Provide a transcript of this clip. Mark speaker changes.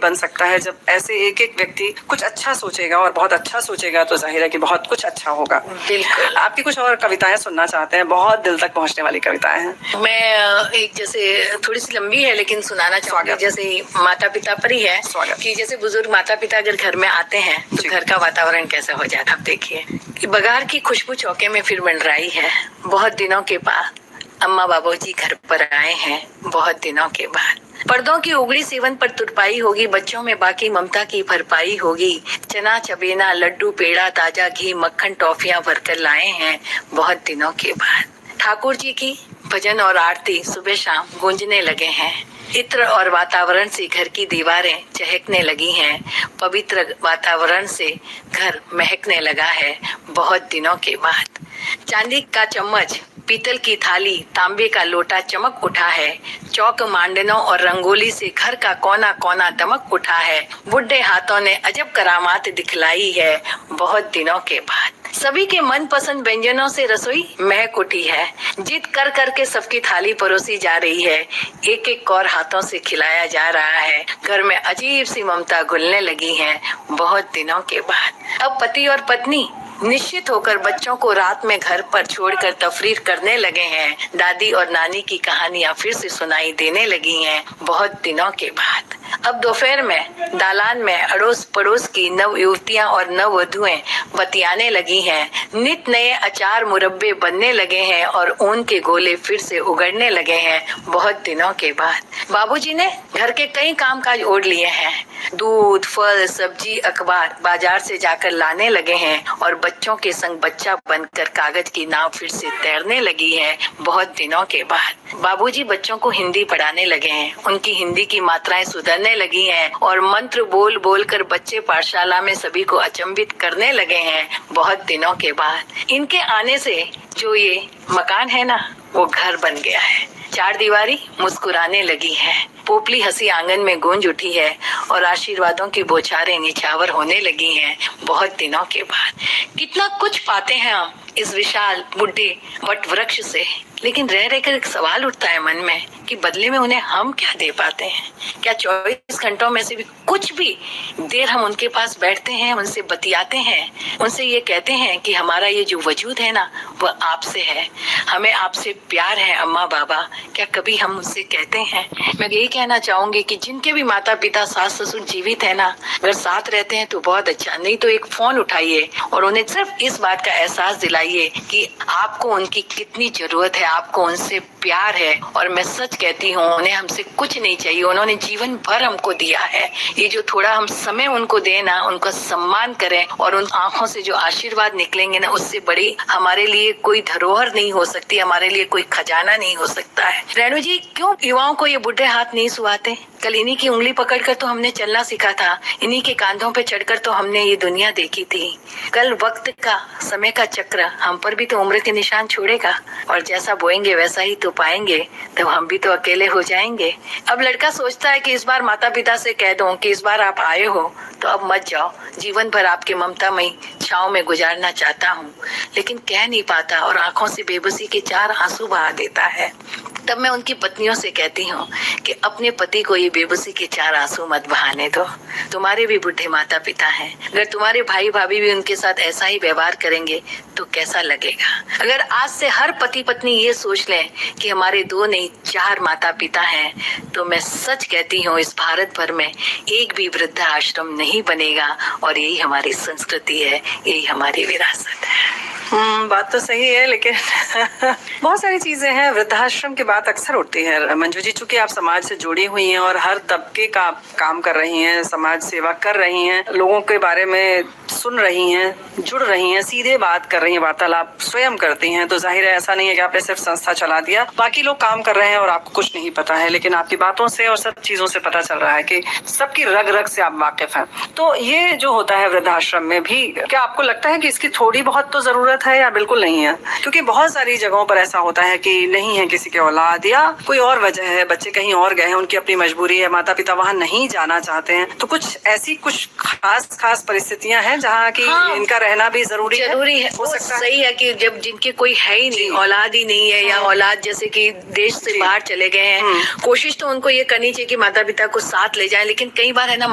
Speaker 1: बन सकता है जब ऐसे एक एक व्यक्ति कुछ अच्छा सोचेगा और बहुत अच्छा सोचेगा तो जाहिर है कि बहुत कुछ अच्छा होगा।
Speaker 2: बिल्कुल।
Speaker 1: आपकी कुछ और कविताएं सुनना चाहते हैं, बहुत दिल तक पहुंचने वाली कविताएं हैं।
Speaker 2: मैं एक जैसे थोड़ी सी लंबी है लेकिन सुनाना चाहूंगी, जैसे माता पिता पर ही है कि जैसे बुजुर्ग माता पिता अगर घर में आते हैं तो घर का वातावरण कैसा हो जाता है। आप देखिए कि बघार की खुशबू चौके में फिर मंडराई है, बहुत दिनों के बाद अम्मा बाबूजी घर पर आए हैं, बहुत दिनों के बाद पर्दों की उगड़ी सेवन पर तुरपाई होगी, बच्चों में बाकी ममता की भरपाई होगी, चना चबेना लड्डू पेड़ा ताजा घी मक्खन टॉफियां भरकर लाए हैं, बहुत दिनों के बाद ठाकुर जी की भजन और आरती सुबह शाम गूंजने लगे हैं, इत्र और वातावरण से घर की दीवारें चहकने लगी हैं, पवित्र वातावरण से घर महकने लगा है, बहुत दिनों के बाद चांदी का चम्मच पीतल की थाली तांबे का लोटा चमक उठा है, चौक मांडनों और रंगोली से घर का कोना कोना दमक उठा है, बुढ़े हाथों ने अजब करामात दिखलाई है, बहुत दिनों के बाद सभी के मन पसंद व्यंजनों से रसोई महक उठी है, जिद कर कर के सबकी थाली परोसी जा रही है, एक एक कौर हाथों से खिलाया जा रहा है, घर में अजीब सी ममता घुलने लगी है, बहुत दिनों के बाद अब पति और पत्नी निश्चित होकर बच्चों को रात में घर पर छोड़कर तफरीर करने लगे हैं, दादी और नानी की कहानियां फिर से सुनाई देने लगी हैं, बहुत दिनों के बाद अब दोपहर में दालान में अड़ोस पड़ोस की नव युवतियां और नव वधुएं बतियाने लगी हैं, नित नए अचार मुरब्बे बनने लगे हैं और ऊन के गोले फिर से उगड़ने लगे हैं, बहुत दिनों के बाद बाबूजी ने घर के कई कामकाज ओढ़ लिए हैं, दूध फल सब्जी अखबार बाजार से जाकर लाने लगे हैं और बच्चों के संग बच्चा बनकर कागज की नाव फिर से तैरने लगी है, बहुत दिनों के बाद बाबूजी बच्चों को हिंदी पढ़ाने लगे हैं, उनकी हिंदी की मात्राएं सुधरने लगी हैं और मंत्र बोल बोल कर बच्चे पाठशाला में सभी को अचंभित करने लगे हैं, बहुत दिनों के बाद इनके आने से जो ये मकान है ना वो घर बन गया है, चार दीवारी मुस्कुराने लगी है, पोपली हंसी आंगन में गूंज उठी है और आशीर्वादों की बौछारें निछावर होने लगी हैं, बहुत दिनों के बाद कितना कुछ पाते हैं हम इस विशाल बुढ़े वट वृक्ष से, लेकिन रह रहकर एक सवाल उठता है मन में कि बदले में उन्हें हम क्या दे पाते हैं, क्या 24 घंटों में से भी कुछ भी देर हम उनके पास बैठते हैं, उनसे बतियाते हैं, उनसे ये कहते हैं कि हमारा ये जो वजूद है ना वह आपसे है, हमें आपसे प्यार है अम्मा बाबा, क्या कभी हम उनसे कहते हैं। मैं यही कहना चाहूंगी कि जिनके भी माता पिता सास ससुर जीवित है ना, अगर साथ रहते हैं तो बहुत अच्छा, नहीं तो एक फोन उठाइए और उन्हें सिर्फ इस बात का एहसास दिलाइए कि आपको उनकी कितनी जरूरत है, आपको उनसे प्यार है, और मैं सच कहती हूँ उन्हें हमसे कुछ नहीं चाहिए, उन्होंने जीवन भर हमको दिया है, ये जो थोड़ा हम समय उनको दें ना, उनका सम्मान करें और उन आंखों से जो आशीर्वाद निकलेंगे ना उससे बड़ी हमारे लिए कोई धरोहर नहीं हो सकती, हमारे लिए कोई खजाना नहीं हो सकता है। रेणु जी क्यों युवाओं को ये बुढ़े हाथ नहीं सुहाते, कल इन्हीं की उंगली पकड़कर तो हमने चलना सीखा था, इन्हीं के कांधों पे चढ़कर तो हमने ये दुनिया देखी थी, कल वक्त का समय का चक्र हम पर भी तो उम्र के निशान छोड़ेगा और जैसा बोएंगे वैसा ही तो पाएंगे, तो हम भी तो अकेले हो जाएंगे। अब लड़का सोचता है कि इस बार माता पिता से कह दूं कि इस बार आप आए हो तो अब मत जाओ, जीवन भर आपके ममतामयी छांव में गुजारना चाहता हूँ, लेकिन कह नहीं पाता और आंखों से बेबसी के चार आंसू बहा देता है। तब मैं उनकी पत्नियों से कहती हूँ कि अपने पति को ये बेबसी के चार आंसू मत बहाने दो, तुम्हारे भी बुढ़े माता पिता हैं, अगर तुम्हारे भाई भाभी भी उनके साथ ऐसा ही व्यवहार करेंगे तो कैसा लगेगा। अगर आज से हर पति पत्नी ये सोच लें कि हमारे दो नहीं चार माता पिता हैं, तो मैं सच कहती हूँ इस भारत भर में एक भी वृद्धा आश्रम नहीं बनेगा, और यही हमारी संस्कृति है, यही हमारी विरासत है।
Speaker 1: बात तो सही है, लेकिन बहुत सारी चीजें हैं, वृद्धाश्रम की बात अक्सर उठती है। मंजू जी चूंकि आप समाज से जुड़ी हुई हैं और हर तबके का काम कर रही हैं, समाज सेवा कर रही हैं, लोगों के बारे में सुन रही हैं, जुड़ रही हैं, सीधे बात कर रही हैं, वार्तालाप स्वयं करती हैं, तो जाहिर है ऐसा नहीं है कि आपने सिर्फ संस्था चला दिया, बाकी लोग काम कर रहे हैं और आपको कुछ नहीं पता है, लेकिन आपकी बातों से और सब चीजों से पता चल रहा है कि सबकी रग रग से आप वाकिफ हैं। तो ये जो होता है वृद्धाश्रम में भी, क्या आपको लगता है कि इसकी थोड़ी बहुत तो जरूरत जरूरत है या बिल्कुल नहीं है? क्योंकि बहुत सारी जगहों पर ऐसा होता है कि नहीं है किसी के औलाद या कोई और वजह है, बच्चे कहीं और गए हैं, उनकी अपनी मजबूरी है, माता पिता वहाँ नहीं जाना चाहते हैं, तो कुछ ऐसी कुछ खास परिस्थितियां हैं जहाँ की इनका रहना भी जरूरी है।
Speaker 2: हो सकता है। सही है कि जब जिनके कोई है ही नहीं, औलाद ही नहीं है, या औलाद जैसे कि देश से बाहर चले गए हैं, कोशिश तो उनको ये करनी चाहिए कि माता पिता को साथ ले जाए, लेकिन कई बार है ना